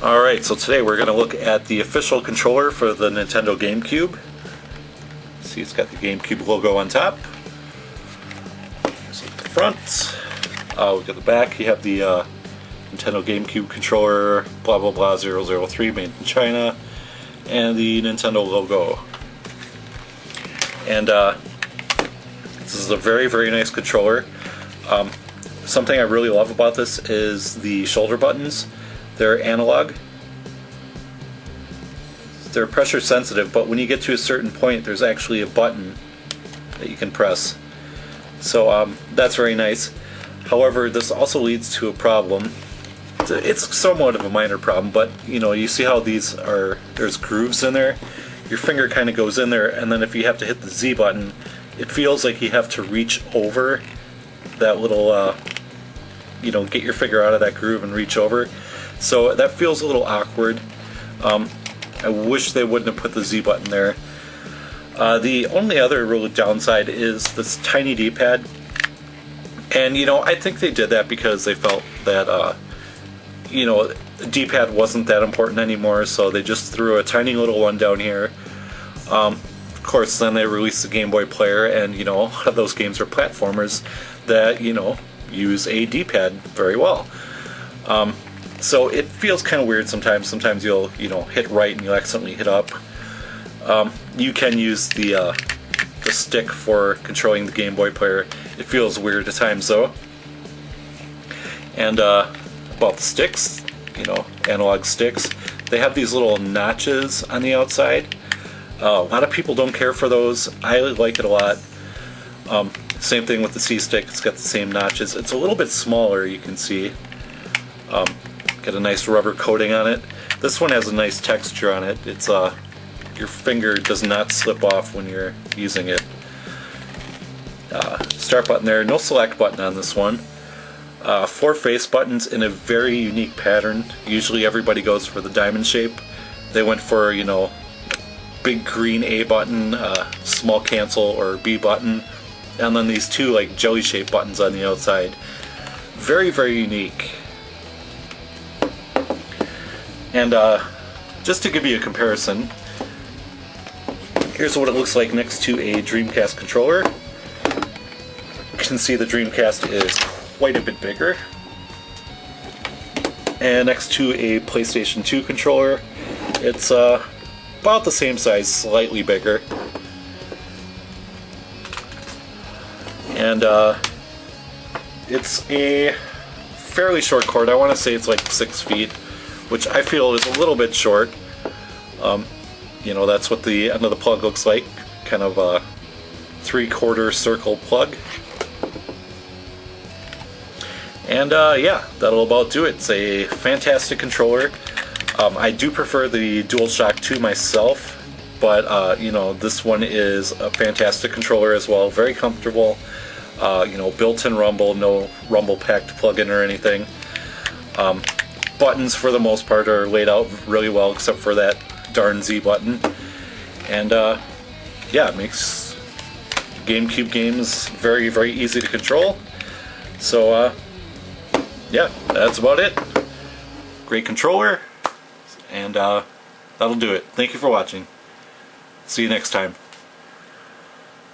Alright, so today we're going to look at the official controller for the Nintendo GameCube. See, it's got the GameCube logo on top. Here's the front. Look at the back. You have the Nintendo GameCube controller, blah blah blah 003, made in China, and the Nintendo logo. And this is a very nice controller. Something I really love about this is the shoulder buttons. They're analog. They're pressure sensitive, but when you get to a certain point, there's actually a button that you can press. So that's very nice. However, this also leads to a problem. It's somewhat of a minor problem, but you see how there's grooves in there? Your finger kind of goes in there, and then if you have to hit the Z button, it feels like you have to reach over that little, get your finger out of that groove and reach over. So that feels a little awkward. I wish they wouldn't have put the Z button there. The only other real downside is this tiny D-pad. And I think they did that because they felt that D-pad wasn't that important anymore, so they just threw a tiny little one down here. Of course, then they released the Game Boy player, and a lot of those games are platformers that use a D-pad very well. So it feels kind of weird sometimes. Sometimes you'll hit right and you'll accidentally hit up. You can use the stick for controlling the Game Boy player. It feels weird at times though. And about the sticks, analog sticks, they have these little notches on the outside. A lot of people don't care for those. I like it a lot. Same thing with the C stick. It's got the same notches. It's a little bit smaller, you can see. Got a nice rubber coating on it. This one has a nice texture on it. It's your finger does not slip off when you're using it. Start button there. No select button on this one. 4 face buttons in a very unique pattern. Usually everybody goes for the diamond shape. They went for big green A button, small cancel or B button, and then these 2 like jelly shaped buttons on the outside. Very unique. And just to give you a comparison, here's what it looks like next to a Dreamcast controller. You can see the Dreamcast is quite a bit bigger. And next to a PlayStation 2 controller, it's about the same size, slightly bigger. And it's a fairly short cord. I want to say it's like 6 feet. Which I feel is a little bit short. That's what the end of the plug looks like, kind of a 3/4 circle plug. And yeah, that'll about do it. It's a fantastic controller. I do prefer the DualShock 2 myself, but this one is a fantastic controller as well. Very comfortable. Built-in rumble, no rumble packed plug-in or anything. Buttons for the most part are laid out really well, except for that darn Z button. And yeah, it makes GameCube games very easy to control. So yeah, that's about it. Great controller, and that'll do it. Thank you for watching. See you next time.